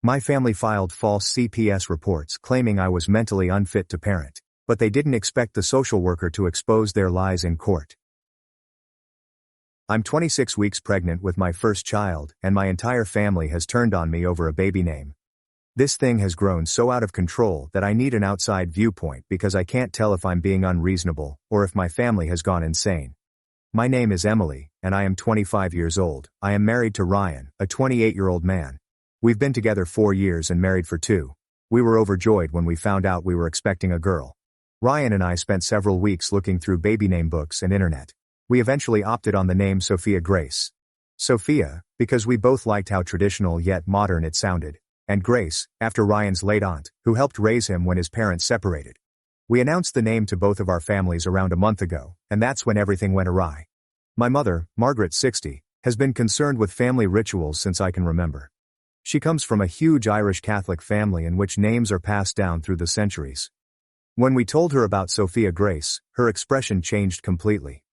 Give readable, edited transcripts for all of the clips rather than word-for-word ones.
My family filed false CPS reports claiming I was mentally unfit to parent, but they didn't expect the social worker to expose their lies in court. I'm 26 weeks pregnant with my first child, and my entire family has turned on me over a baby name. This thing has grown so out of control that I need an outside viewpoint because I can't tell if I'm being unreasonable or if my family has gone insane. My name is Emily, and I am 25 years old. I am married to Ryan, a 28-year-old man. We've been together 4 years and married for 2. We were overjoyed when we found out we were expecting a girl. Ryan and I spent several weeks looking through baby name books and internet. We eventually opted on the name Sophia Grace. Sophia, because we both liked how traditional yet modern it sounded, and Grace, after Ryan's late aunt, who helped raise him when his parents separated. We announced the name to both of our families around a month ago, and that's when everything went awry. My mother, Margaret 60, has been concerned with family rituals since I can remember. She comes from a huge Irish Catholic family in which names are passed down through the centuries. When we told her about Sophia Grace, her expression changed completely.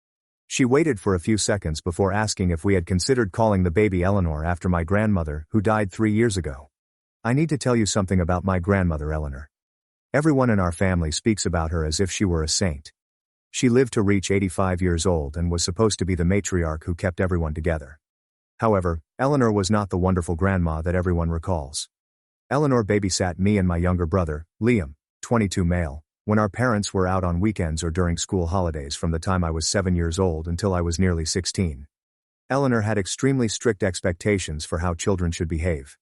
She waited for a few seconds before asking if we had considered calling the baby Eleanor after my grandmother, who died 3 years ago. I need to tell you something about my grandmother Eleanor. Everyone in our family speaks about her as if she were a saint. She lived to reach 85 years old and was supposed to be the matriarch who kept everyone together. However, Eleanor was not the wonderful grandma that everyone recalls. Eleanor babysat me and my younger brother, Liam, 22 male, when our parents were out on weekends or during school holidays from the time I was 7 years old until I was nearly 16. Eleanor had extremely strict expectations for how children should behave.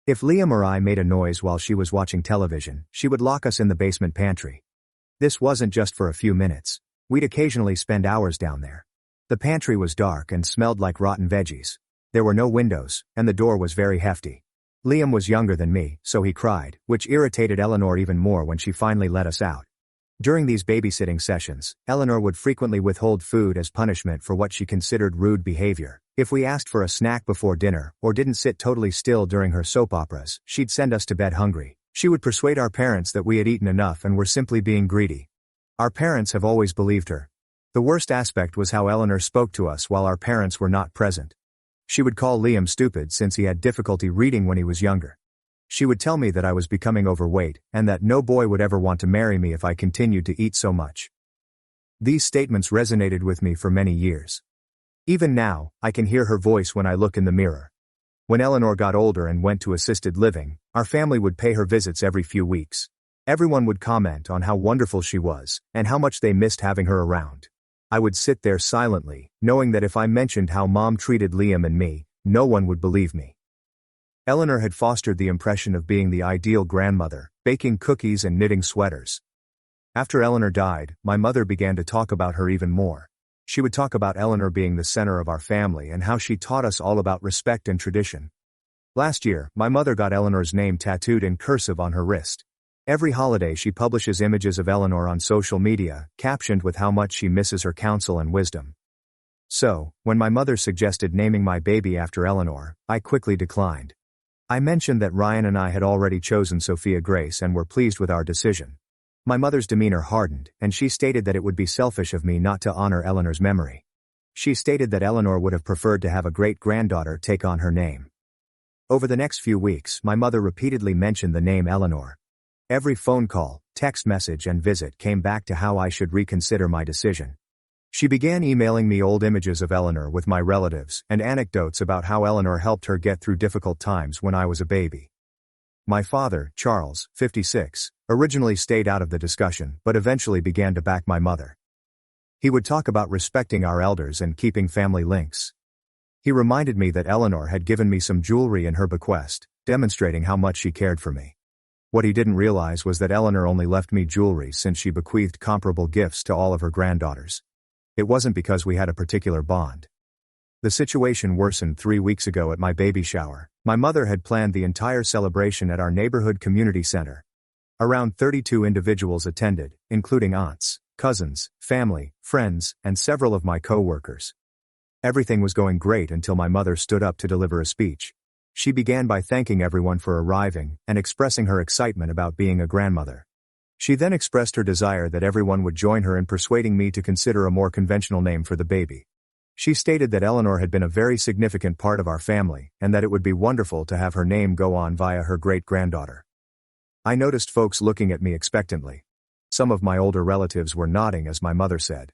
If Liam or I made a noise while she was watching television, she would lock us in the basement pantry. This wasn't just for a few minutes. We'd occasionally spend hours down there. The pantry was dark and smelled like rotten veggies. There were no windows, and the door was very hefty. Liam was younger than me, so he cried, which irritated Eleanor even more when she finally let us out. During these babysitting sessions, Eleanor would frequently withhold food as punishment for what she considered rude behavior. If we asked for a snack before dinner, or didn't sit totally still during her soap operas, she'd send us to bed hungry. She would persuade our parents that we had eaten enough and were simply being greedy. Our parents have always believed her. The worst aspect was how Eleanor spoke to us while our parents were not present. She would call Liam stupid since he had difficulty reading when he was younger. She would tell me that I was becoming overweight, and that no boy would ever want to marry me if I continued to eat so much. These statements resonated with me for many years. Even now, I can hear her voice when I look in the mirror. When Eleanor got older and went to assisted living, our family would pay her visits every few weeks. Everyone would comment on how wonderful she was, and how much they missed having her around. I would sit there silently, knowing that if I mentioned how Mom treated Liam and me, no one would believe me. Eleanor had fostered the impression of being the ideal grandmother, baking cookies and knitting sweaters. After Eleanor died, my mother began to talk about her even more. She would talk about Eleanor being the center of our family and how she taught us all about respect and tradition. Last year, my mother got Eleanor's name tattooed in cursive on her wrist. Every holiday she publishes images of Eleanor on social media, captioned with how much she misses her counsel and wisdom. So, when my mother suggested naming my baby after Eleanor, I quickly declined. I mentioned that Ryan and I had already chosen Sophia Grace and were pleased with our decision. My mother's demeanor hardened, and she stated that it would be selfish of me not to honor Eleanor's memory. She stated that Eleanor would have preferred to have a great-granddaughter take on her name. Over the next few weeks, my mother repeatedly mentioned the name Eleanor. Every phone call, text message and visit came back to how I should reconsider my decision. She began emailing me old images of Eleanor with my relatives and anecdotes about how Eleanor helped her get through difficult times when I was a baby. My father, Charles, 56, originally stayed out of the discussion but eventually began to back my mother. He would talk about respecting our elders and keeping family links. He reminded me that Eleanor had given me some jewelry in her bequest, demonstrating how much she cared for me. What he didn't realize was that Eleanor only left me jewelry since she bequeathed comparable gifts to all of her granddaughters. It wasn't because we had a particular bond. The situation worsened 3 weeks ago at my baby shower. My mother had planned the entire celebration at our neighborhood community center. Around 32 individuals attended, including aunts, cousins, family, friends, and several of my co-workers. Everything was going great until my mother stood up to deliver a speech. She began by thanking everyone for arriving and expressing her excitement about being a grandmother. She then expressed her desire that everyone would join her in persuading me to consider a more conventional name for the baby. She stated that Eleanor had been a very significant part of our family, and that it would be wonderful to have her name go on via her great-granddaughter. I noticed folks looking at me expectantly. Some of my older relatives were nodding as my mother said.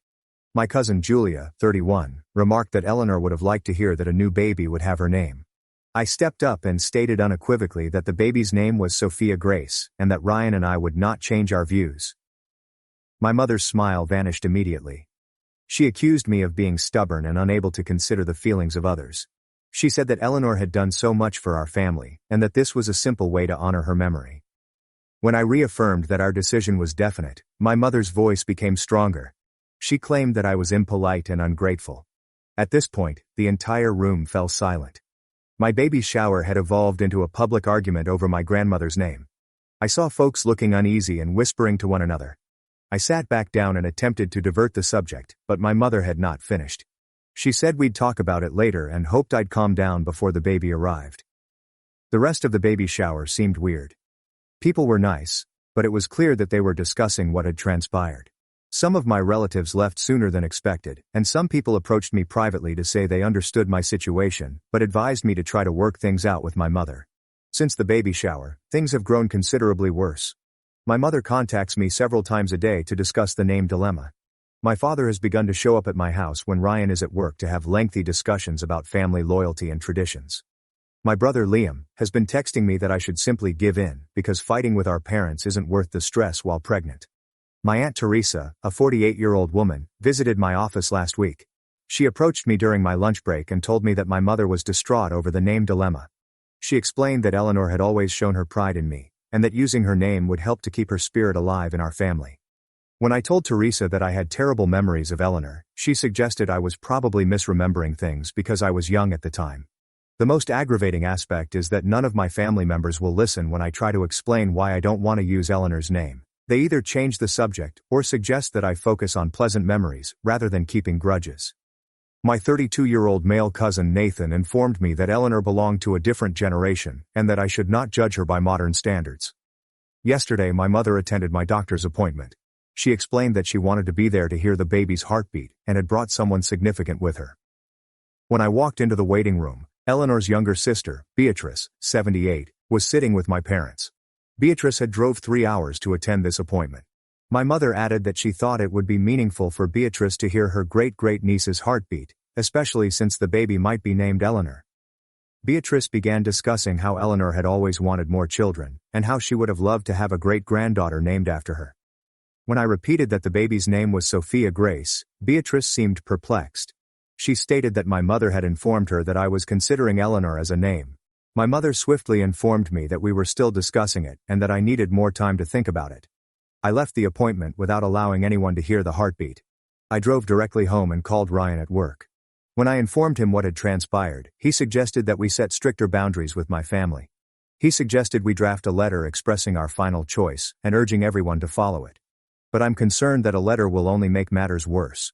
My cousin Julia, 31, remarked that Eleanor would have liked to hear that a new baby would have her name. I stepped up and stated unequivocally that the baby's name was Sophia Grace, and that Ryan and I would not change our views. My mother's smile vanished immediately. She accused me of being stubborn and unable to consider the feelings of others. She said that Eleanor had done so much for our family, and that this was a simple way to honor her memory. When I reaffirmed that our decision was definite, my mother's voice became stronger. She claimed that I was impolite and ungrateful. At this point, the entire room fell silent. My baby shower had evolved into a public argument over my grandmother's name. I saw folks looking uneasy and whispering to one another. I sat back down and attempted to divert the subject, but my mother had not finished. She said we'd talk about it later and hoped I'd calm down before the baby arrived. The rest of the baby shower seemed weird. People were nice, but it was clear that they were discussing what had transpired. Some of my relatives left sooner than expected, and some people approached me privately to say they understood my situation, but advised me to try to work things out with my mother. Since the baby shower, things have grown considerably worse. My mother contacts me several times a day to discuss the name dilemma. My father has begun to show up at my house when Ryan is at work to have lengthy discussions about family loyalty and traditions. My brother Liam has been texting me that I should simply give in, because fighting with our parents isn't worth the stress while pregnant. My Aunt Teresa, a 48-year-old woman, visited my office last week. She approached me during my lunch break and told me that my mother was distraught over the name dilemma. She explained that Eleanor had always shown her pride in me, and that using her name would help to keep her spirit alive in our family. When I told Teresa that I had terrible memories of Eleanor, she suggested I was probably misremembering things because I was young at the time. The most aggravating aspect is that none of my family members will listen when I try to explain why I don't want to use Eleanor's name. They either change the subject or suggest that I focus on pleasant memories rather than keeping grudges. My 32-year-old male cousin Nathan informed me that Eleanor belonged to a different generation and that I should not judge her by modern standards. Yesterday my mother attended my doctor's appointment. She explained that she wanted to be there to hear the baby's heartbeat and had brought someone significant with her. When I walked into the waiting room, Eleanor's younger sister, Beatrice, 78, was sitting with my parents. Beatrice had drove 3 hours to attend this appointment. My mother added that she thought it would be meaningful for Beatrice to hear her great-great-niece's heartbeat, especially since the baby might be named Eleanor. Beatrice began discussing how Eleanor had always wanted more children, and how she would have loved to have a great-granddaughter named after her. When I repeated that the baby's name was Sophia Grace, Beatrice seemed perplexed. She stated that my mother had informed her that I was considering Eleanor as a name. My mother swiftly informed me that we were still discussing it and that I needed more time to think about it. I left the appointment without allowing anyone to hear the heartbeat. I drove directly home and called Ryan at work. When I informed him what had transpired, he suggested that we set stricter boundaries with my family. He suggested we draft a letter expressing our final choice and urging everyone to follow it. But I'm concerned that a letter will only make matters worse.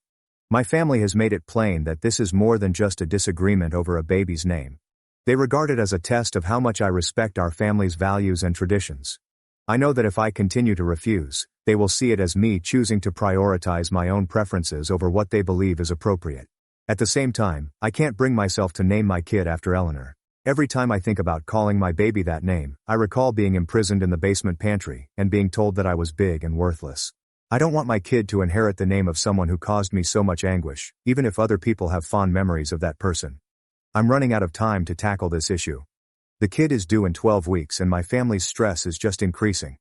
My family has made it plain that this is more than just a disagreement over a baby's name. They regard it as a test of how much I respect our family's values and traditions. I know that if I continue to refuse, they will see it as me choosing to prioritize my own preferences over what they believe is appropriate. At the same time, I can't bring myself to name my kid after Eleanor. Every time I think about calling my baby that name, I recall being imprisoned in the basement pantry and being told that I was big and worthless. I don't want my kid to inherit the name of someone who caused me so much anguish, even if other people have fond memories of that person. I'm running out of time to tackle this issue. The kid is due in 12 weeks and my family's stress is just increasing.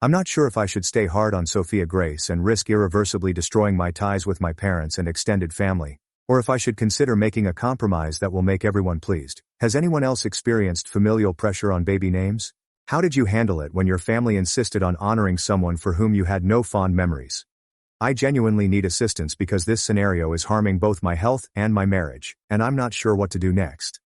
I'm not sure if I should stay hard on Sophia Grace and risk irreversibly destroying my ties with my parents and extended family, or if I should consider making a compromise that will make everyone pleased. Has anyone else experienced familial pressure on baby names? How did you handle it when your family insisted on honoring someone for whom you had no fond memories? I genuinely need assistance because this scenario is harming both my health and my marriage, and I'm not sure what to do next.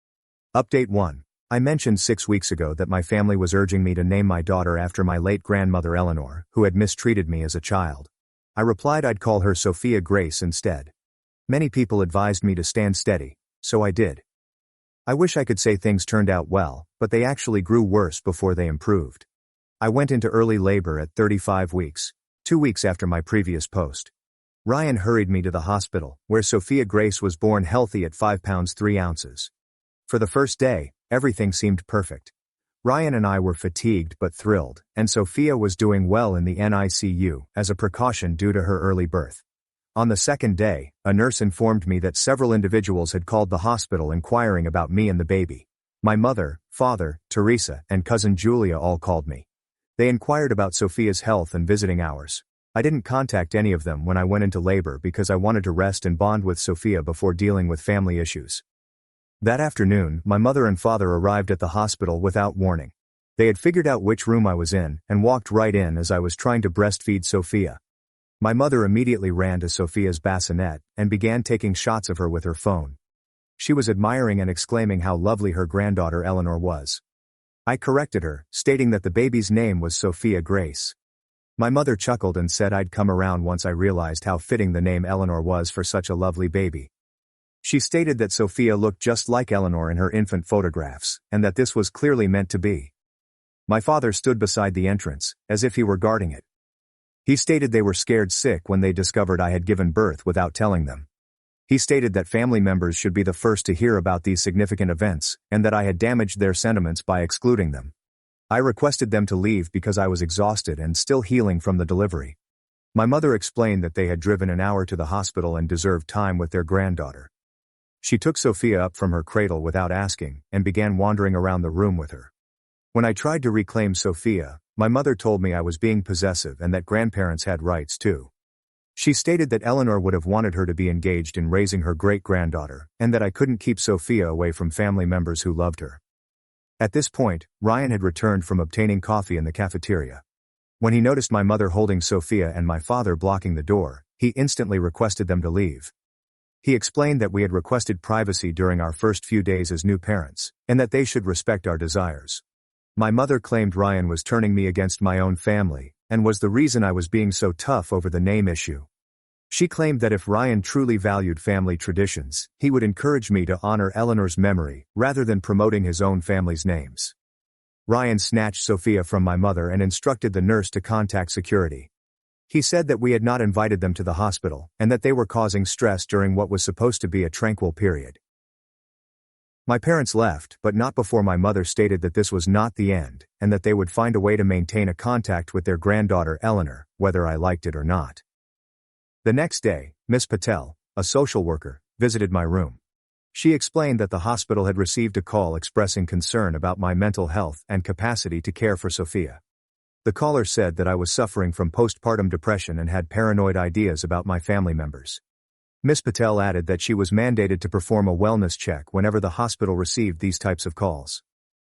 Update 1. I mentioned 6 weeks ago that my family was urging me to name my daughter after my late grandmother Eleanor, who had mistreated me as a child. I replied I'd call her Sophia Grace instead. Many people advised me to stand steady, so I did. I wish I could say things turned out well, but they actually grew worse before they improved. I went into early labor at 35 weeks, 2 weeks after my previous post. Ryan hurried me to the hospital, where Sophia Grace was born healthy at 5 pounds 3 ounces. For the first day, everything seemed perfect. Ryan and I were fatigued but thrilled, and Sophia was doing well in the NICU as a precaution due to her early birth. On the second day, a nurse informed me that several individuals had called the hospital inquiring about me and the baby. My mother, father, Teresa, and cousin Julia all called me. They inquired about Sophia's health and visiting hours. I didn't contact any of them when I went into labor because I wanted to rest and bond with Sophia before dealing with family issues. That afternoon, my mother and father arrived at the hospital without warning. They had figured out which room I was in and walked right in as I was trying to breastfeed Sophia. My mother immediately ran to Sophia's bassinet and began taking shots of her with her phone. She was admiring and exclaiming how lovely her granddaughter Eleanor was. I corrected her, stating that the baby's name was Sophia Grace. My mother chuckled and said I'd come around once I realized how fitting the name Eleanor was for such a lovely baby. She stated that Sophia looked just like Eleanor in her infant photographs, and that this was clearly meant to be. My father stood beside the entrance, as if he were guarding it. He stated they were scared sick when they discovered I had given birth without telling them. He stated that family members should be the first to hear about these significant events, and that I had damaged their sentiments by excluding them. I requested them to leave because I was exhausted and still healing from the delivery. My mother explained that they had driven an hour to the hospital and deserved time with their granddaughter. She took Sophia up from her cradle without asking, and began wandering around the room with her. When I tried to reclaim Sophia, my mother told me I was being possessive and that grandparents had rights too. She stated that Eleanor would have wanted her to be engaged in raising her great-granddaughter, and that I couldn't keep Sophia away from family members who loved her. At this point, Ryan had returned from obtaining coffee in the cafeteria. When he noticed my mother holding Sophia and my father blocking the door, he instantly requested them to leave. He explained that we had requested privacy during our first few days as new parents, and that they should respect our desires. My mother claimed Ryan was turning me against my own family, and was the reason I was being so tough over the name issue. She claimed that if Ryan truly valued family traditions, he would encourage me to honor Eleanor's memory, rather than promoting his own family's names. Ryan snatched Sophia from my mother and instructed the nurse to contact security. He said that we had not invited them to the hospital, and that they were causing stress during what was supposed to be a tranquil period. My parents left, but not before my mother stated that this was not the end, and that they would find a way to maintain a contact with their granddaughter Eleanor, whether I liked it or not. The next day, Miss Patel, a social worker, visited my room. She explained that the hospital had received a call expressing concern about my mental health and capacity to care for Sophia. The caller said that I was suffering from postpartum depression and had paranoid ideas about my family members. Miss Patel added that she was mandated to perform a wellness check whenever the hospital received these types of calls.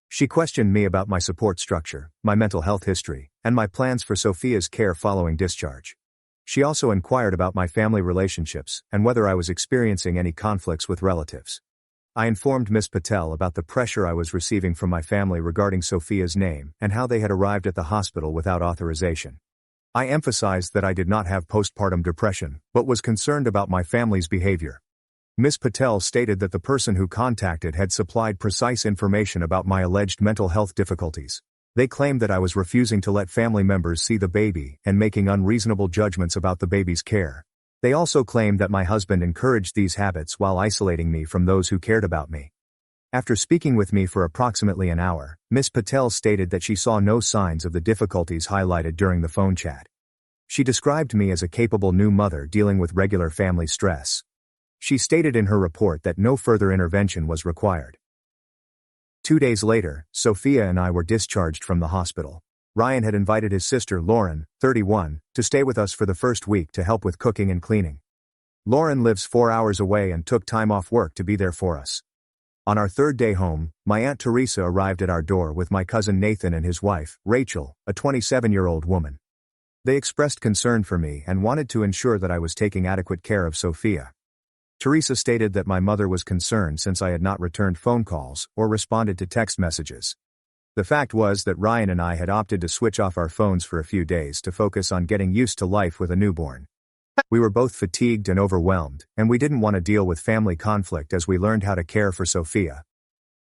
She questioned me about my support structure, my mental health history, and my plans for Sophia's care following discharge. She also inquired about my family relationships and whether I was experiencing any conflicts with relatives. I informed Miss Patel about the pressure I was receiving from my family regarding Sophia's name and how they had arrived at the hospital without authorization. I emphasized that I did not have postpartum depression, but was concerned about my family's behavior. Miss Patel stated that the person who contacted had supplied precise information about my alleged mental health difficulties. They claimed that I was refusing to let family members see the baby and making unreasonable judgments about the baby's care. They also claimed that my husband encouraged these habits while isolating me from those who cared about me. After speaking with me for approximately an hour, Miss Patel stated that she saw no signs of the difficulties highlighted during the phone chat. She described me as a capable new mother dealing with regular family stress. She stated in her report that no further intervention was required. 2 days later, Sophia and I were discharged from the hospital. Ryan had invited his sister Lauren, 31, to stay with us for the first week to help with cooking and cleaning. Lauren lives 4 hours away and took time off work to be there for us. On our third day home, my Aunt Teresa arrived at our door with my cousin Nathan and his wife, Rachel, a 27-year-old woman. They expressed concern for me and wanted to ensure that I was taking adequate care of Sophia. Teresa stated that my mother was concerned since I had not returned phone calls or responded to text messages. The fact was that Ryan and I had opted to switch off our phones for a few days to focus on getting used to life with a newborn. We were both fatigued and overwhelmed, and we didn't want to deal with family conflict as we learned how to care for Sophia.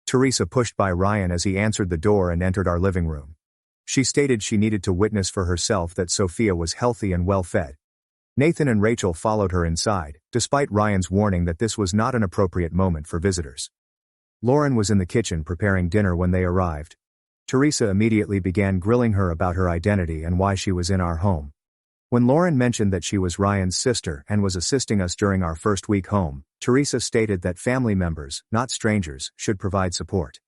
Teresa pushed by Ryan as he answered the door and entered our living room. She stated she needed to witness for herself that Sophia was healthy and well-fed. Nathan and Rachel followed her inside, despite Ryan's warning that this was not an appropriate moment for visitors. Lauren was in the kitchen preparing dinner when they arrived. Teresa immediately began grilling her about her identity and why she was in our home. When Lauren mentioned that she was Ryan's sister and was assisting us during our first week home, Teresa stated that family members, not strangers, should provide support.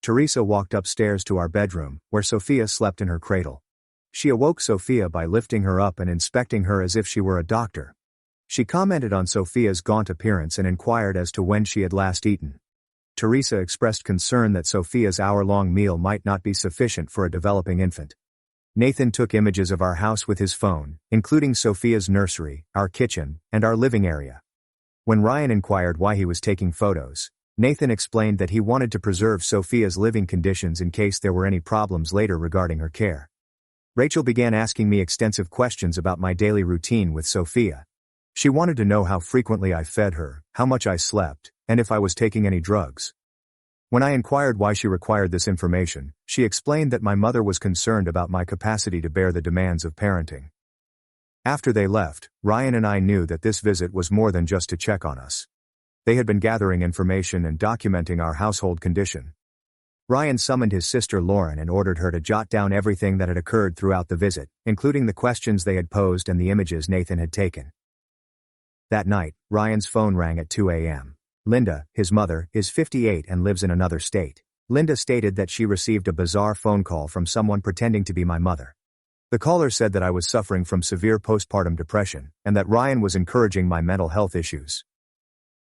Teresa walked upstairs to our bedroom, where Sophia slept in her cradle. She awoke Sophia by lifting her up and inspecting her as if she were a doctor. She commented on Sophia's gaunt appearance and inquired as to when she had last eaten. Teresa expressed concern that Sophia's hour-long meal might not be sufficient for a developing infant. Nathan took images of our house with his phone, including Sophia's nursery, our kitchen, and our living area. When Ryan inquired why he was taking photos, Nathan explained that he wanted to preserve Sophia's living conditions in case there were any problems later regarding her care. Rachel began asking me extensive questions about my daily routine with Sophia. She wanted to know how frequently I fed her, how much I slept, and if I was taking any drugs. When I inquired why she required this information, she explained that my mother was concerned about my capacity to bear the demands of parenting. After they left, Ryan and I knew that this visit was more than just to check on us. They had been gathering information and documenting our household condition. Ryan summoned his sister Lauren and ordered her to jot down everything that had occurred throughout the visit, including the questions they had posed and the images Nathan had taken. That night, Ryan's phone rang at 2 a.m. Linda, his mother, is 58 and lives in another state. Linda stated that she received a bizarre phone call from someone pretending to be my mother. The caller said that I was suffering from severe postpartum depression, and that Ryan was encouraging my mental health issues.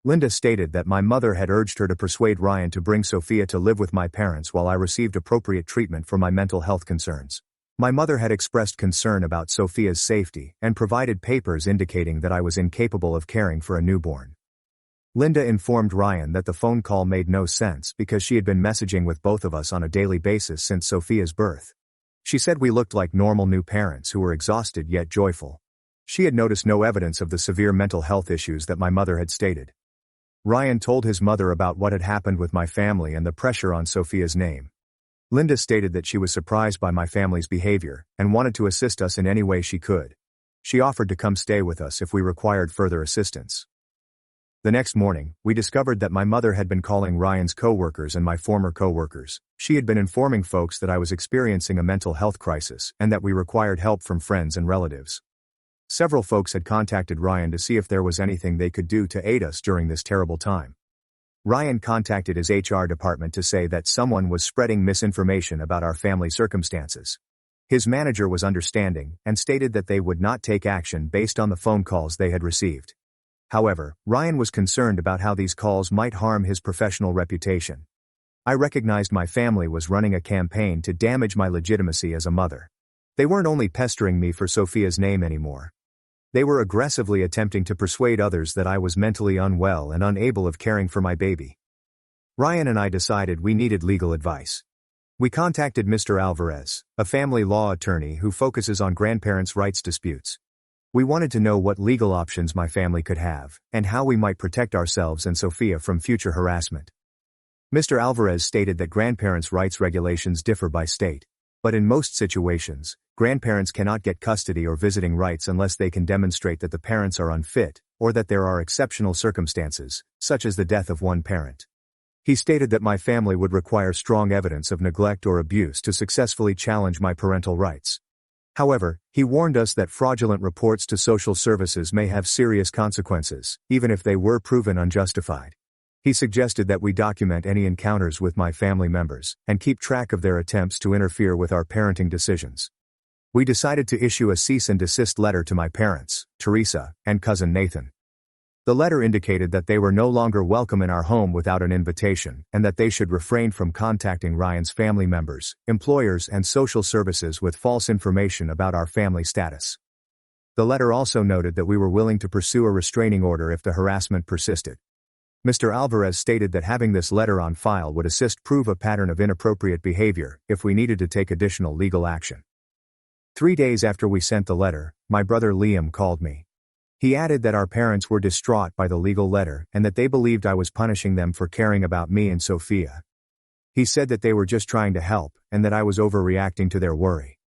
Linda stated that my mother had urged her to persuade Ryan to bring Sophia to live with my parents while I received appropriate treatment for my mental health concerns. My mother had expressed concern about Sophia's safety and provided papers indicating that I was incapable of caring for a newborn. Linda informed Ryan that the phone call made no sense because she had been messaging with both of us on a daily basis since Sophia's birth. She said we looked like normal new parents who were exhausted yet joyful. She had noticed no evidence of the severe mental health issues that my mother had stated. Ryan told his mother about what had happened with my family and the pressure on Sophia's name. Linda stated that she was surprised by my family's behavior and wanted to assist us in any way she could. She offered to come stay with us if we required further assistance. The next morning, we discovered that my mother had been calling Ryan's co-workers and my former co-workers. She had been informing folks that I was experiencing a mental health crisis and that we required help from friends and relatives. Several folks had contacted Ryan to see if there was anything they could do to aid us during this terrible time. Ryan contacted his HR department to say that someone was spreading misinformation about our family circumstances. His manager was understanding and stated that they would not take action based on the phone calls they had received. However, Ryan was concerned about how these calls might harm his professional reputation. I recognized my family was running a campaign to damage my legitimacy as a mother. They weren't only pestering me for Sophia's name anymore. They were aggressively attempting to persuade others that I was mentally unwell and unable of caring for my baby. Ryan and I decided we needed legal advice. We contacted Mr. Alvarez, a family law attorney who focuses on grandparents' rights disputes. We wanted to know what legal options my family could have, and how we might protect ourselves and Sophia from future harassment. Mr. Alvarez stated that grandparents' rights regulations differ by state, but in most situations, grandparents cannot get custody or visiting rights unless they can demonstrate that the parents are unfit, or that there are exceptional circumstances, such as the death of one parent. He stated that my family would require strong evidence of neglect or abuse to successfully challenge my parental rights. However, he warned us that fraudulent reports to social services may have serious consequences, even if they were proven unjustified. He suggested that we document any encounters with my family members, and keep track of their attempts to interfere with our parenting decisions. We decided to issue a cease and desist letter to my parents, Teresa, and cousin Nathan. The letter indicated that they were no longer welcome in our home without an invitation, and that they should refrain from contacting Ryan's family members, employers, and social services with false information about our family status. The letter also noted that we were willing to pursue a restraining order if the harassment persisted. Mr. Alvarez stated that having this letter on file would assist prove a pattern of inappropriate behavior if we needed to take additional legal action. 3 days after we sent the letter, my brother Liam called me. He added that our parents were distraught by the legal letter and that they believed I was punishing them for caring about me and Sophia. He said that they were just trying to help and that I was overreacting to their worry.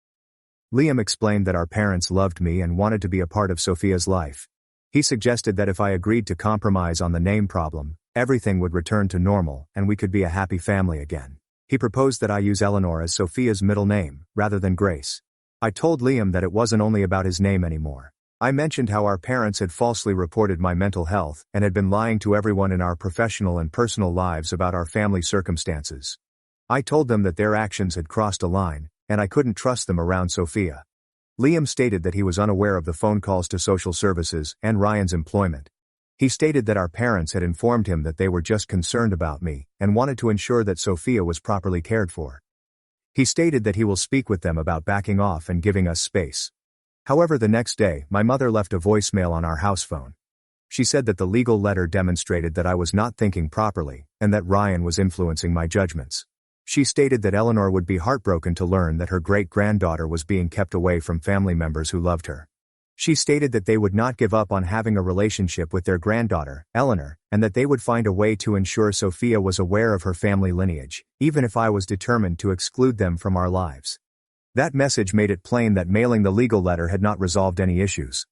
Liam explained that our parents loved me and wanted to be a part of Sophia's life. He suggested that if I agreed to compromise on the name problem, everything would return to normal and we could be a happy family again. He proposed that I use Eleanor as Sophia's middle name, rather than Grace. I told Liam that it wasn't only about his name anymore. I mentioned how our parents had falsely reported my mental health and had been lying to everyone in our professional and personal lives about our family circumstances. I told them that their actions had crossed a line, and I couldn't trust them around Sophia. Liam stated that he was unaware of the phone calls to social services and Ryan's employment. He stated that our parents had informed him that they were just concerned about me and wanted to ensure that Sophia was properly cared for. He stated that he will speak with them about backing off and giving us space. However, the next day, my mother left a voicemail on our house phone. She said that the legal letter demonstrated that I was not thinking properly and that Ryan was influencing my judgments. She stated that Eleanor would be heartbroken to learn that her great-granddaughter was being kept away from family members who loved her. She stated that they would not give up on having a relationship with their granddaughter, Eleanor, and that they would find a way to ensure Sophia was aware of her family lineage, even if I was determined to exclude them from our lives. That message made it plain that mailing the legal letter had not resolved any issues.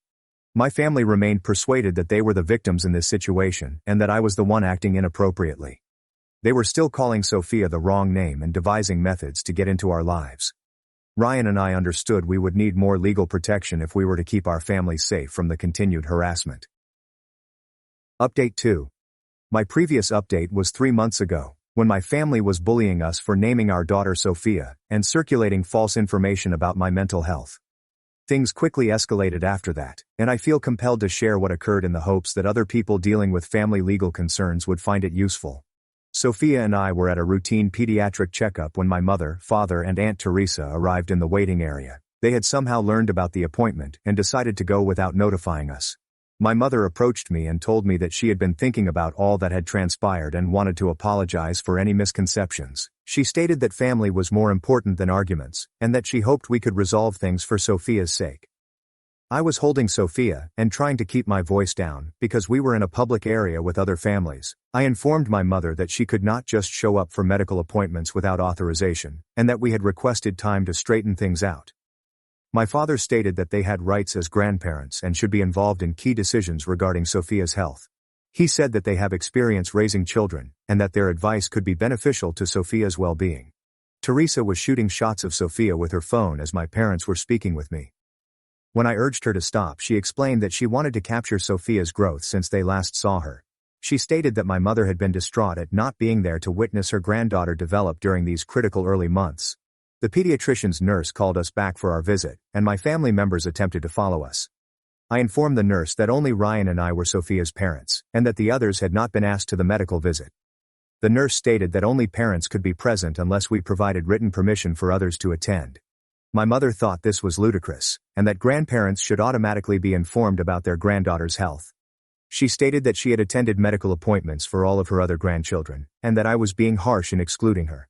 My family remained persuaded that they were the victims in this situation and that I was the one acting inappropriately. They were still calling Sophia the wrong name and devising methods to get into our lives. Ryan and I understood we would need more legal protection if we were to keep our family safe from the continued harassment. Update 2. My previous update was 3 months ago, when my family was bullying us for naming our daughter Sophia and circulating false information about my mental health. Things quickly escalated after that, and I feel compelled to share what occurred in the hopes that other people dealing with family legal concerns would find it useful. Sophia and I were at a routine pediatric checkup when my mother, father, and Aunt Teresa arrived in the waiting area. They had somehow learned about the appointment and decided to go without notifying us. My mother approached me and told me that she had been thinking about all that had transpired and wanted to apologize for any misconceptions. She stated that family was more important than arguments, and that she hoped we could resolve things for Sophia's sake. I was holding Sophia and trying to keep my voice down because we were in a public area with other families. I informed my mother that she could not just show up for medical appointments without authorization, and that we had requested time to straighten things out. My father stated that they had rights as grandparents and should be involved in key decisions regarding Sophia's health. He said that they have experience raising children, and that their advice could be beneficial to Sophia's well-being. Teresa was shooting shots of Sophia with her phone as my parents were speaking with me. When I urged her to stop, she explained that she wanted to capture Sophia's growth since they last saw her. She stated that my mother had been distraught at not being there to witness her granddaughter develop during these critical early months. The pediatrician's nurse called us back for our visit, and my family members attempted to follow us. I informed the nurse that only Ryan and I were Sophia's parents, and that the others had not been asked to the medical visit. The nurse stated that only parents could be present unless we provided written permission for others to attend. My mother thought this was ludicrous, and that grandparents should automatically be informed about their granddaughter's health. She stated that she had attended medical appointments for all of her other grandchildren, and that I was being harsh in excluding her.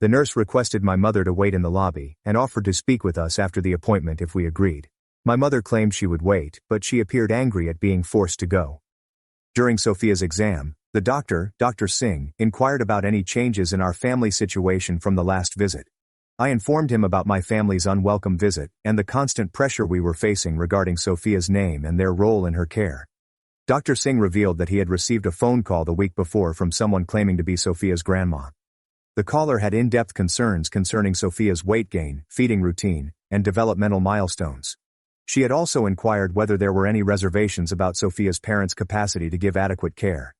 The nurse requested my mother to wait in the lobby and offered to speak with us after the appointment if we agreed. My mother claimed she would wait, but she appeared angry at being forced to go. During Sophia's exam, the doctor, Dr. Singh, inquired about any changes in our family situation from the last visit. I informed him about my family's unwelcome visit and the constant pressure we were facing regarding Sophia's name and their role in her care. Dr. Singh revealed that he had received a phone call the week before from someone claiming to be Sophia's grandma. The caller had in-depth concerns concerning Sophia's weight gain, feeding routine, and developmental milestones. She had also inquired whether there were any reservations about Sophia's parents' capacity to give adequate care.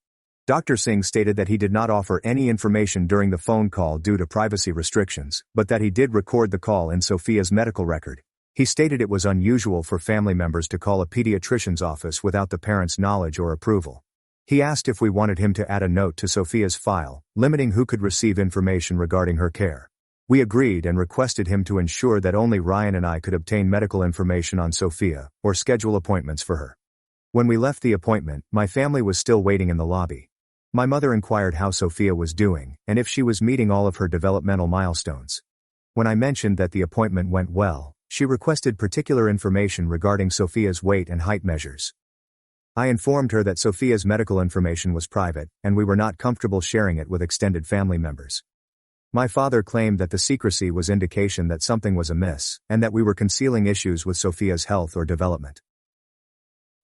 Dr. Singh stated that he did not offer any information during the phone call due to privacy restrictions, but that he did record the call in Sophia's medical record. He stated it was unusual for family members to call a pediatrician's office without the parents' knowledge or approval. He asked if we wanted him to add a note to Sophia's file, limiting who could receive information regarding her care. We agreed and requested him to ensure that only Ryan and I could obtain medical information on Sophia, or schedule appointments for her. When we left the appointment, my family was still waiting in the lobby. My mother inquired how Sophia was doing, and if she was meeting all of her developmental milestones. When I mentioned that the appointment went well, she requested particular information regarding Sophia's weight and height measures. I informed her that Sophia's medical information was private, and we were not comfortable sharing it with extended family members. My father claimed that the secrecy was indication that something was amiss, and that we were concealing issues with Sophia's health or development.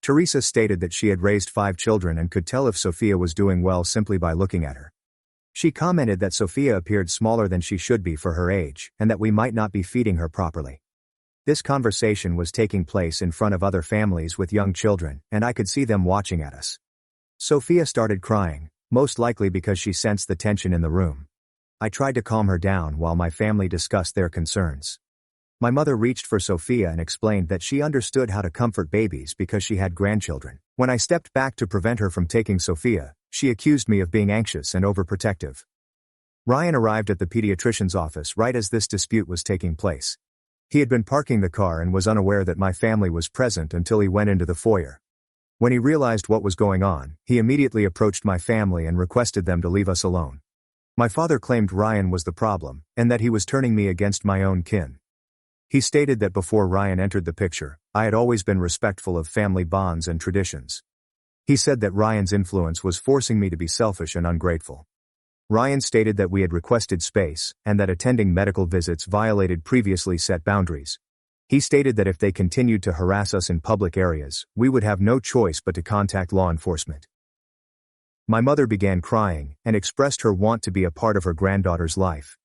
Teresa stated that she had raised 5 children and could tell if Sophia was doing well simply by looking at her. She commented that Sophia appeared smaller than she should be for her age, and that we might not be feeding her properly. This conversation was taking place in front of other families with young children, and I could see them watching at us. Sophia started crying, most likely because she sensed the tension in the room. I tried to calm her down while my family discussed their concerns. My mother reached for Sophia and explained that she understood how to comfort babies because she had grandchildren. When I stepped back to prevent her from taking Sophia, she accused me of being anxious and overprotective. Ryan arrived at the pediatrician's office right as this dispute was taking place. He had been parking the car and was unaware that my family was present until he went into the foyer. When he realized what was going on, he immediately approached my family and requested them to leave us alone. My father claimed Ryan was the problem, and that he was turning me against my own kin. He stated that before Ryan entered the picture, I had always been respectful of family bonds and traditions. He said that Ryan's influence was forcing me to be selfish and ungrateful. Ryan stated that we had requested space, and that attending medical visits violated previously set boundaries. He stated that if they continued to harass us in public areas, we would have no choice but to contact law enforcement. My mother began crying, and expressed her want to be a part of her granddaughter's life.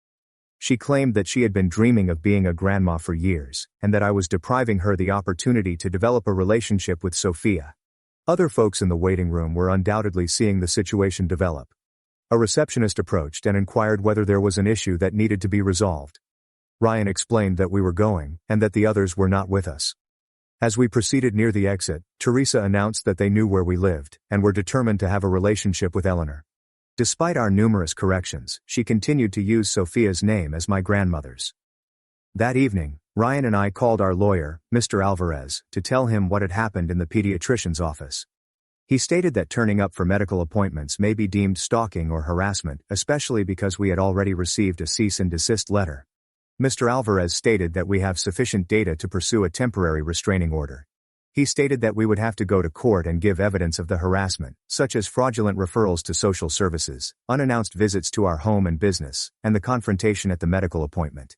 She claimed that she had been dreaming of being a grandma for years, and that I was depriving her the opportunity to develop a relationship with Sophia. Other folks in the waiting room were undoubtedly seeing the situation develop. A receptionist approached and inquired whether there was an issue that needed to be resolved. Ryan explained that we were going, and that the others were not with us. As we proceeded near the exit, Teresa announced that they knew where we lived, and were determined to have a relationship with Eleanor. Despite our numerous corrections, she continued to use Sophia's name as my grandmother's. That evening, Ryan and I called our lawyer, Mr. Alvarez, to tell him what had happened in the pediatrician's office. He stated that turning up for medical appointments may be deemed stalking or harassment, especially because we had already received a cease and desist letter. Mr. Alvarez stated that we have sufficient data to pursue a temporary restraining order. He stated that we would have to go to court and give evidence of the harassment, such as fraudulent referrals to social services, unannounced visits to our home and business, and the confrontation at the medical appointment.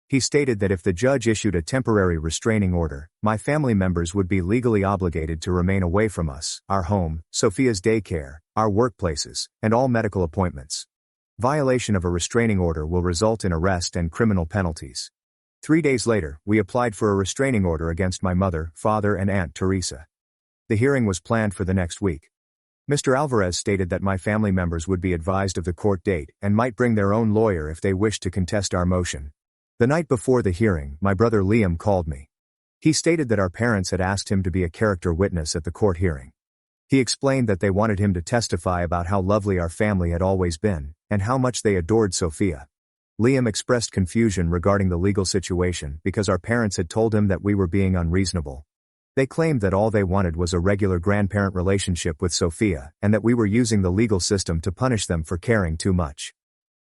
He stated that if the judge issued a temporary restraining order, my family members would be legally obligated to remain away from us, our home, Sophia's daycare, our workplaces, and all medical appointments. Violation of a restraining order will result in arrest and criminal penalties. 3 days later, we applied for a restraining order against my mother, father, and Aunt Teresa. The hearing was planned for the next week. Mr. Alvarez stated that my family members would be advised of the court date and might bring their own lawyer if they wished to contest our motion. The night before the hearing, my brother Liam called me. He stated that our parents had asked him to be a character witness at the court hearing. He explained that they wanted him to testify about how lovely our family had always been, and how much they adored Sophia. Liam expressed confusion regarding the legal situation because our parents had told him that we were being unreasonable. They claimed that all they wanted was a regular grandparent relationship with Sophia, and that we were using the legal system to punish them for caring too much.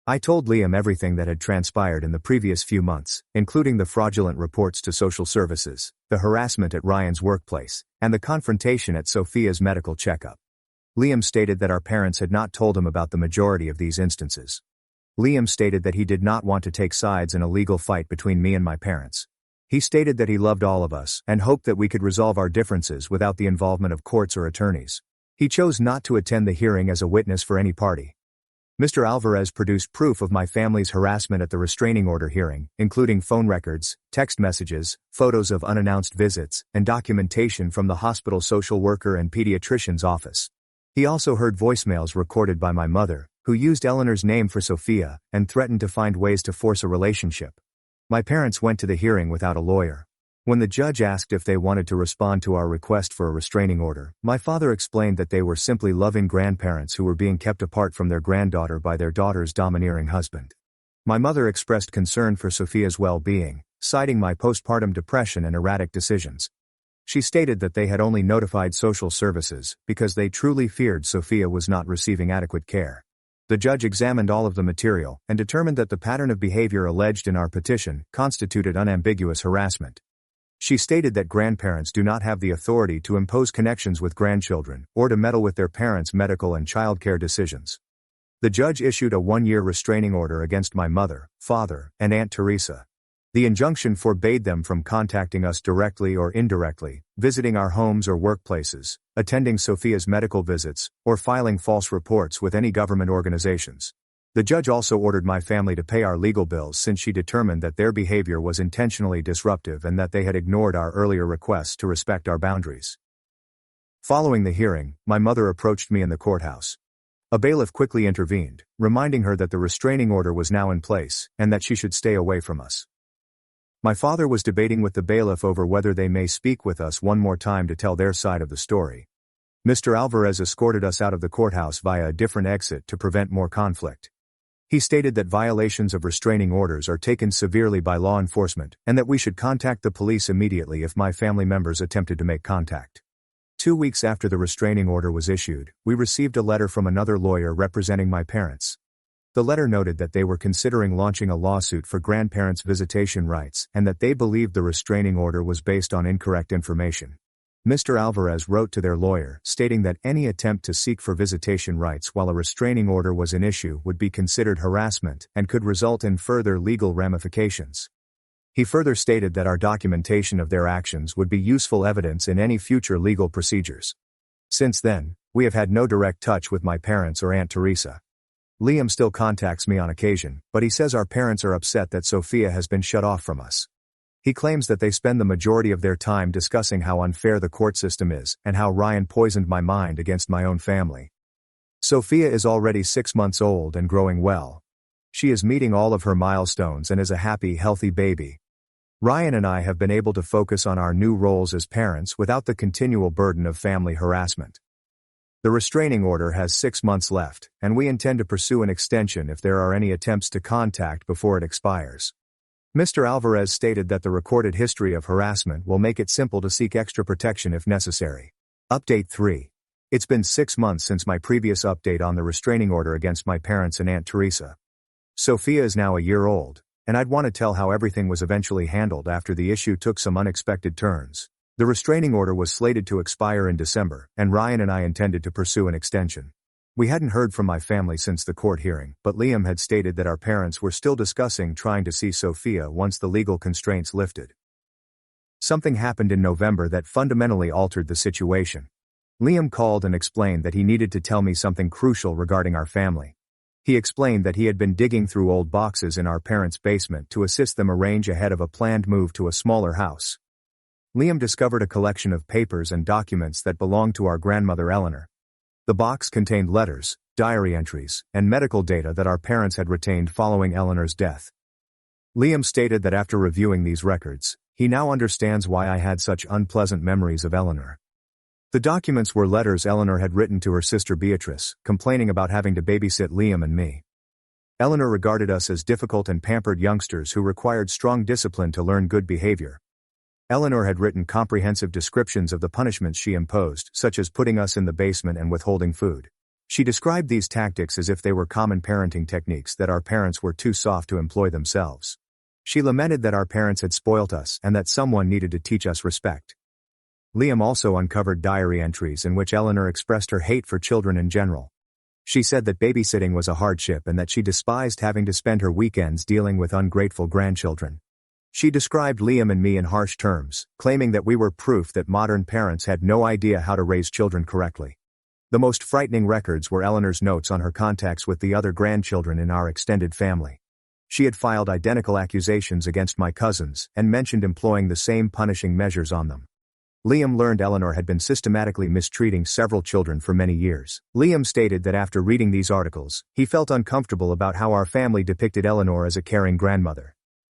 I told Liam everything that had transpired in the previous few months, including the fraudulent reports to social services, the harassment at Ryan's workplace, and the confrontation at Sophia's medical checkup. Liam stated that our parents had not told him about the majority of these instances. Liam stated that he did not want to take sides in a legal fight between me and my parents. He stated that he loved all of us and hoped that we could resolve our differences without the involvement of courts or attorneys. He chose not to attend the hearing as a witness for any party. Mr. Alvarez produced proof of my family's harassment at the restraining order hearing, including phone records, text messages, photos of unannounced visits, and documentation from the hospital social worker and pediatrician's office. He also heard voicemails recorded by my mother, who used Eleanor's name for Sophia, and threatened to find ways to force a relationship. My parents went to the hearing without a lawyer. When the judge asked if they wanted to respond to our request for a restraining order, my father explained that they were simply loving grandparents who were being kept apart from their granddaughter by their daughter's domineering husband. My mother expressed concern for Sophia's well-being, citing my postpartum depression and erratic decisions. She stated that they had only notified social services because they truly feared Sophia was not receiving adequate care. The judge examined all of the material and determined that the pattern of behavior alleged in our petition constituted unambiguous harassment. She stated that grandparents do not have the authority to impose connections with grandchildren or to meddle with their parents' medical and childcare decisions. The judge issued a 1-year restraining order against my mother, father, and Aunt Teresa. The injunction forbade them from contacting us directly or indirectly, visiting our homes or workplaces, attending Sophia's medical visits, or filing false reports with any government organizations. The judge also ordered my family to pay our legal bills since she determined that their behavior was intentionally disruptive and that they had ignored our earlier requests to respect our boundaries. Following the hearing, my mother approached me in the courthouse. A bailiff quickly intervened, reminding her that the restraining order was now in place, and that she should stay away from us. My father was debating with the bailiff over whether they may speak with us one more time to tell their side of the story. Mr. Alvarez escorted us out of the courthouse via a different exit to prevent more conflict. He stated that violations of restraining orders are taken severely by law enforcement, and that we should contact the police immediately if my family members attempted to make contact. 2 weeks after the restraining order was issued, we received a letter from another lawyer representing my parents. The letter noted that they were considering launching a lawsuit for grandparents' visitation rights and that they believed the restraining order was based on incorrect information. Mr. Alvarez wrote to their lawyer, stating that any attempt to seek for visitation rights while a restraining order was in issue would be considered harassment and could result in further legal ramifications. He further stated that our documentation of their actions would be useful evidence in any future legal procedures. Since then, we have had no direct touch with my parents or Aunt Teresa. Liam still contacts me on occasion, but he says our parents are upset that Sophia has been shut off from us. He claims that they spend the majority of their time discussing how unfair the court system is and how Ryan poisoned my mind against my own family. Sophia is already 6 months old and growing well. She is meeting all of her milestones and is a happy, healthy baby. Ryan and I have been able to focus on our new roles as parents without the continual burden of family harassment. The restraining order has 6 months left, and we intend to pursue an extension if there are any attempts to contact before it expires. Mr. Alvarez stated that the recorded history of harassment will make it simple to seek extra protection if necessary. Update 3. It's been 6 months since my previous update on the restraining order against my parents and Aunt Teresa. Sophia is now a year old, and I'd want to tell how everything was eventually handled after the issue took some unexpected turns. The restraining order was slated to expire in December, and Ryan and I intended to pursue an extension. We hadn't heard from my family since the court hearing, but Liam had stated that our parents were still discussing trying to see Sophia once the legal constraints lifted. Something happened in November that fundamentally altered the situation. Liam called and explained that he needed to tell me something crucial regarding our family. He explained that he had been digging through old boxes in our parents' basement to assist them arrange ahead of a planned move to a smaller house. Liam discovered a collection of papers and documents that belonged to our grandmother Eleanor. The box contained letters, diary entries, and medical data that our parents had retained following Eleanor's death. Liam stated that after reviewing these records, he now understands why I had such unpleasant memories of Eleanor. The documents were letters Eleanor had written to her sister Beatrice, complaining about having to babysit Liam and me. Eleanor regarded us as difficult and pampered youngsters who required strong discipline to learn good behavior. Eleanor had written comprehensive descriptions of the punishments she imposed, such as putting us in the basement and withholding food. She described these tactics as if they were common parenting techniques that our parents were too soft to employ themselves. She lamented that our parents had spoilt us and that someone needed to teach us respect. Liam also uncovered diary entries in which Eleanor expressed her hate for children in general. She said that babysitting was a hardship and that she despised having to spend her weekends dealing with ungrateful grandchildren. She described Liam and me in harsh terms, claiming that we were proof that modern parents had no idea how to raise children correctly. The most frightening records were Eleanor's notes on her contacts with the other grandchildren in our extended family. She had filed identical accusations against my cousins and mentioned employing the same punishing measures on them. Liam learned Eleanor had been systematically mistreating several children for many years. Liam stated that after reading these articles, he felt uncomfortable about how our family depicted Eleanor as a caring grandmother.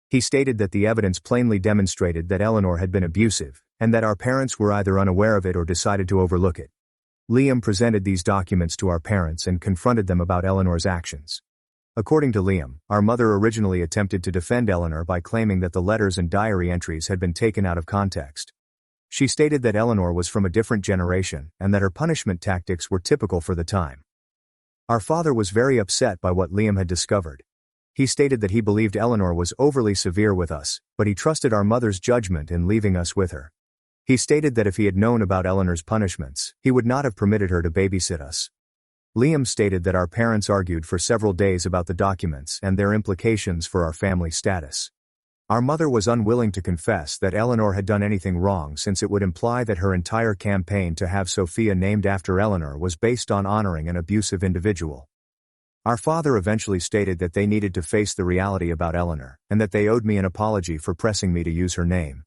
He stated that the evidence plainly demonstrated that Eleanor had been abusive, and that our parents were either unaware of it or decided to overlook it. Liam presented these documents to our parents and confronted them about Eleanor's actions. According to Liam, our mother originally attempted to defend Eleanor by claiming that the letters and diary entries had been taken out of context. She stated that Eleanor was from a different generation and that her punishment tactics were typical for the time. Our father was very upset by what Liam had discovered. He stated that he believed Eleanor was overly severe with us, but he trusted our mother's judgment in leaving us with her. He stated that if he had known about Eleanor's punishments, he would not have permitted her to babysit us. Liam stated that our parents argued for several days about the documents and their implications for our family status. Our mother was unwilling to confess that Eleanor had done anything wrong, since it would imply that her entire campaign to have Sophia named after Eleanor was based on honoring an abusive individual. Our father eventually stated that they needed to face the reality about Eleanor, and that they owed me an apology for pressing me to use her name.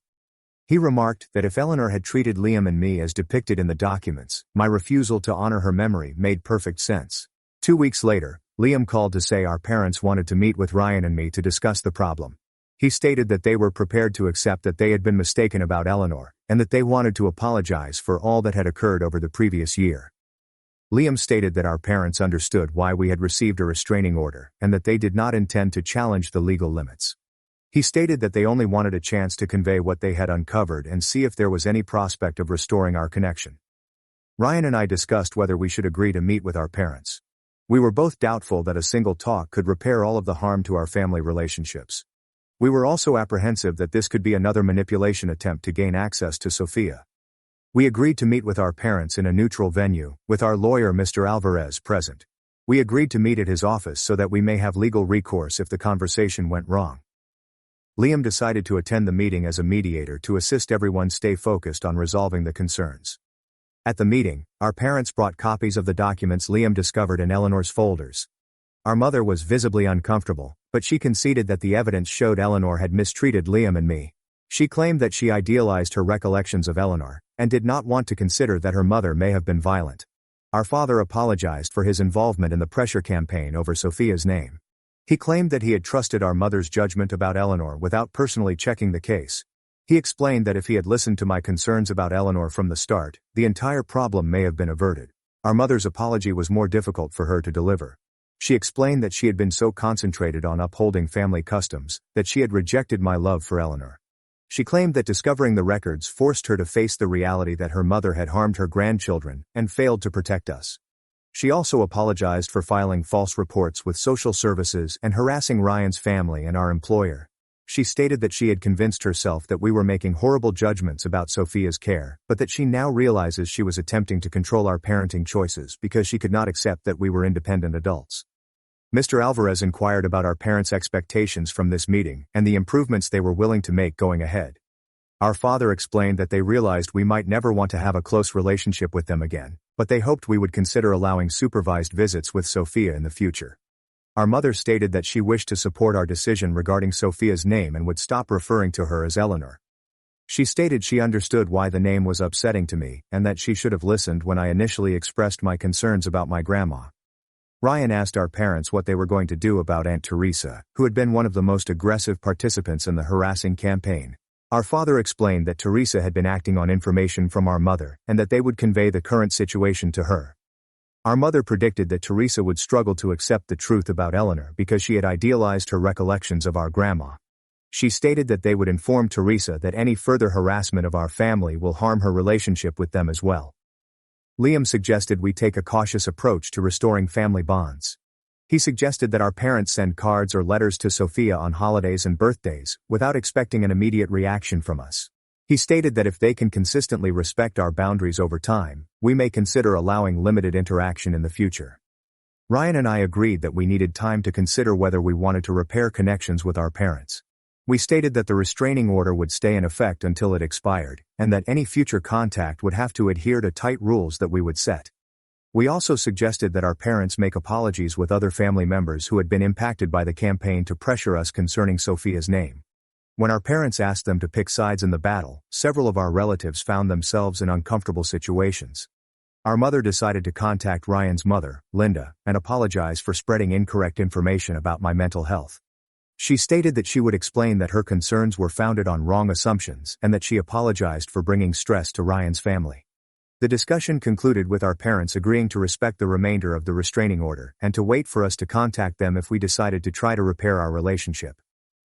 He remarked that if Eleanor had treated Liam and me as depicted in the documents, my refusal to honor her memory made perfect sense. 2 weeks later, Liam called to say our parents wanted to meet with Ryan and me to discuss the problem. He stated that they were prepared to accept that they had been mistaken about Eleanor, and that they wanted to apologize for all that had occurred over the previous year. Liam stated that our parents understood why we had received a restraining order, and that they did not intend to challenge the legal limits. He stated that they only wanted a chance to convey what they had uncovered and see if there was any prospect of restoring our connection. Ryan and I discussed whether we should agree to meet with our parents. We were both doubtful that a single talk could repair all of the harm to our family relationships. We were also apprehensive that this could be another manipulation attempt to gain access to Sophia. We agreed to meet with our parents in a neutral venue, with our lawyer Mr. Alvarez present. We agreed to meet at his office so that we may have legal recourse if the conversation went wrong. Liam decided to attend the meeting as a mediator to assist everyone stay focused on resolving the concerns. At the meeting, our parents brought copies of the documents Liam discovered in Eleanor's folders. Our mother was visibly uncomfortable, but she conceded that the evidence showed Eleanor had mistreated Liam and me. She claimed that she idealized her recollections of Eleanor, and did not want to consider that her mother may have been violent. Our father apologized for his involvement in the pressure campaign over Sophia's name. He claimed that he had trusted our mother's judgment about Eleanor without personally checking the case. He explained that if he had listened to my concerns about Eleanor from the start, the entire problem may have been averted. Our mother's apology was more difficult for her to deliver. She explained that she had been so concentrated on upholding family customs, that she had rejected my love for Eleanor. She claimed that discovering the records forced her to face the reality that her mother had harmed her grandchildren, and failed to protect us. She also apologized for filing false reports with social services and harassing Ryan's family and our employer. She stated that she had convinced herself that we were making horrible judgments about Sophia's care, but that she now realizes she was attempting to control our parenting choices because she could not accept that we were independent adults. Mr. Alvarez inquired about our parents' expectations from this meeting and the improvements they were willing to make going ahead. Our father explained that they realized we might never want to have a close relationship with them again, but they hoped we would consider allowing supervised visits with Sophia in the future. Our mother stated that she wished to support our decision regarding Sophia's name and would stop referring to her as Eleanor. She stated she understood why the name was upsetting to me, and that she should have listened when I initially expressed my concerns about my grandma. Ryan asked our parents what they were going to do about Aunt Teresa, who had been one of the most aggressive participants in the harassing campaign. Our father explained that Teresa had been acting on information from our mother, and that they would convey the current situation to her. Our mother predicted that Teresa would struggle to accept the truth about Eleanor because she had idealized her recollections of our grandma. She stated that they would inform Teresa that any further harassment of our family will harm her relationship with them as well. Liam suggested we take a cautious approach to restoring family bonds. He suggested that our parents send cards or letters to Sophia on holidays and birthdays, without expecting an immediate reaction from us. He stated that if they can consistently respect our boundaries over time, we may consider allowing limited interaction in the future. Ryan and I agreed that we needed time to consider whether we wanted to repair connections with our parents. We stated that the restraining order would stay in effect until it expired, and that any future contact would have to adhere to tight rules that we would set. We also suggested that our parents make apologies with other family members who had been impacted by the campaign to pressure us concerning Sophia's name. When our parents asked them to pick sides in the battle, several of our relatives found themselves in uncomfortable situations. Our mother decided to contact Ryan's mother, Linda, and apologize for spreading incorrect information about my mental health. She stated that she would explain that her concerns were founded on wrong assumptions and that she apologized for bringing stress to Ryan's family. The discussion concluded with our parents agreeing to respect the remainder of the restraining order and to wait for us to contact them if we decided to try to repair our relationship.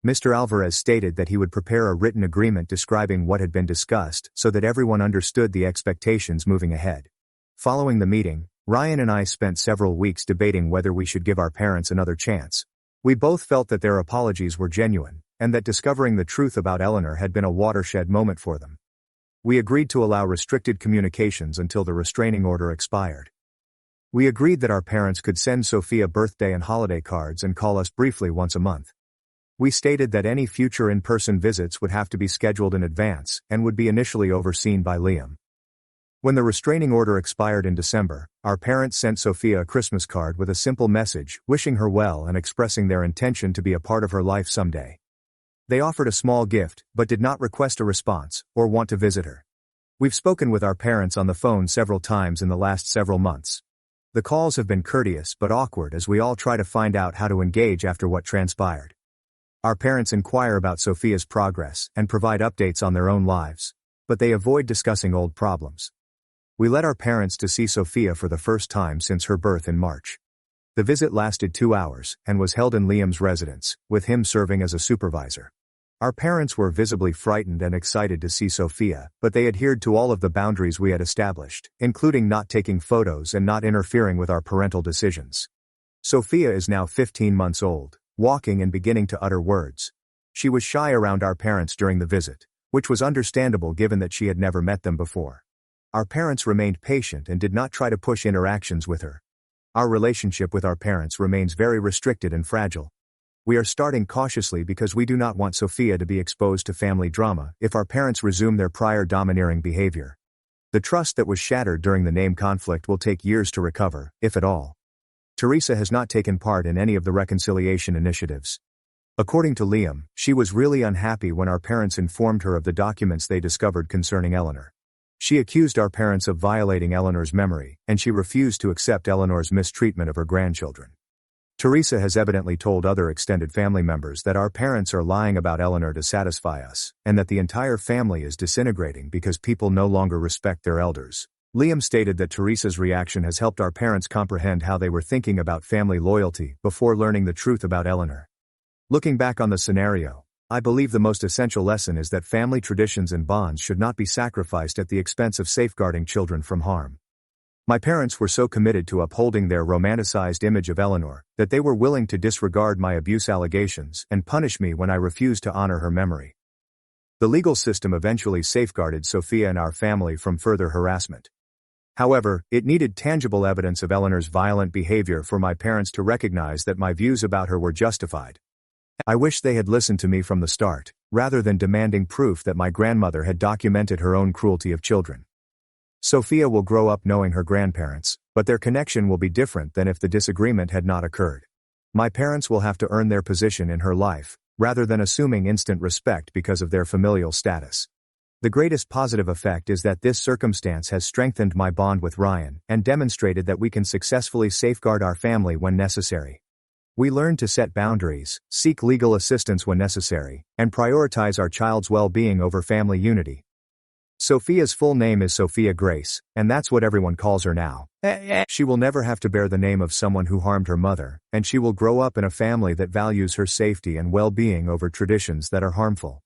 Mr. Alvarez stated that he would prepare a written agreement describing what had been discussed so that everyone understood the expectations moving ahead. Following the meeting, Ryan and I spent several weeks debating whether we should give our parents another chance. We both felt that their apologies were genuine, and that discovering the truth about Eleanor had been a watershed moment for them. We agreed to allow restricted communications until the restraining order expired. We agreed that our parents could send Sophia birthday and holiday cards and call us briefly once a month. We stated that any future in-person visits would have to be scheduled in advance and would be initially overseen by Liam. When the restraining order expired in December, our parents sent Sophia a Christmas card with a simple message, wishing her well and expressing their intention to be a part of her life someday. They offered a small gift, but did not request a response or want to visit her. We've spoken with our parents on the phone several times in the last several months. The calls have been courteous but awkward as we all try to find out how to engage after what transpired. Our parents inquire about Sophia's progress and provide updates on their own lives, but they avoid discussing old problems. We led our parents to see Sophia for the first time since her birth in March. The visit lasted 2 hours and was held in Liam's residence, with him serving as a supervisor. Our parents were visibly frightened and excited to see Sophia, but they adhered to all of the boundaries we had established, including not taking photos and not interfering with our parental decisions. Sophia is now 15 months old, walking and beginning to utter words. She was shy around our parents during the visit, which was understandable given that she had never met them before. Our parents remained patient and did not try to push interactions with her. Our relationship with our parents remains very restricted and fragile. We are starting cautiously because we do not want Sophia to be exposed to family drama if our parents resume their prior domineering behavior. The trust that was shattered during the name conflict will take years to recover, if at all. Teresa has not taken part in any of the reconciliation initiatives. According to Liam, she was really unhappy when our parents informed her of the documents they discovered concerning Eleanor. She accused our parents of violating Eleanor's memory, and she refused to accept Eleanor's mistreatment of her grandchildren. Teresa has evidently told other extended family members that our parents are lying about Eleanor to satisfy us, and that the entire family is disintegrating because people no longer respect their elders. Liam stated that Teresa's reaction has helped our parents comprehend how they were thinking about family loyalty before learning the truth about Eleanor. Looking back on the scenario, I believe the most essential lesson is that family traditions and bonds should not be sacrificed at the expense of safeguarding children from harm. My parents were so committed to upholding their romanticized image of Eleanor that they were willing to disregard my abuse allegations and punish me when I refused to honor her memory. The legal system eventually safeguarded Sophia and our family from further harassment. However, it needed tangible evidence of Eleanor's violent behavior for my parents to recognize that my views about her were justified. I wish they had listened to me from the start, rather than demanding proof that my grandmother had documented her own cruelty of children. Sophia will grow up knowing her grandparents, but their connection will be different than if the disagreement had not occurred. My parents will have to earn their position in her life, rather than assuming instant respect because of their familial status. The greatest positive effect is that this circumstance has strengthened my bond with Ryan and demonstrated that we can successfully safeguard our family when necessary. We learned to set boundaries, seek legal assistance when necessary, and prioritize our child's well-being over family unity. Sophia's full name is Sophia Grace, and that's what everyone calls her now. She will never have to bear the name of someone who harmed her mother, and she will grow up in a family that values her safety and well-being over traditions that are harmful.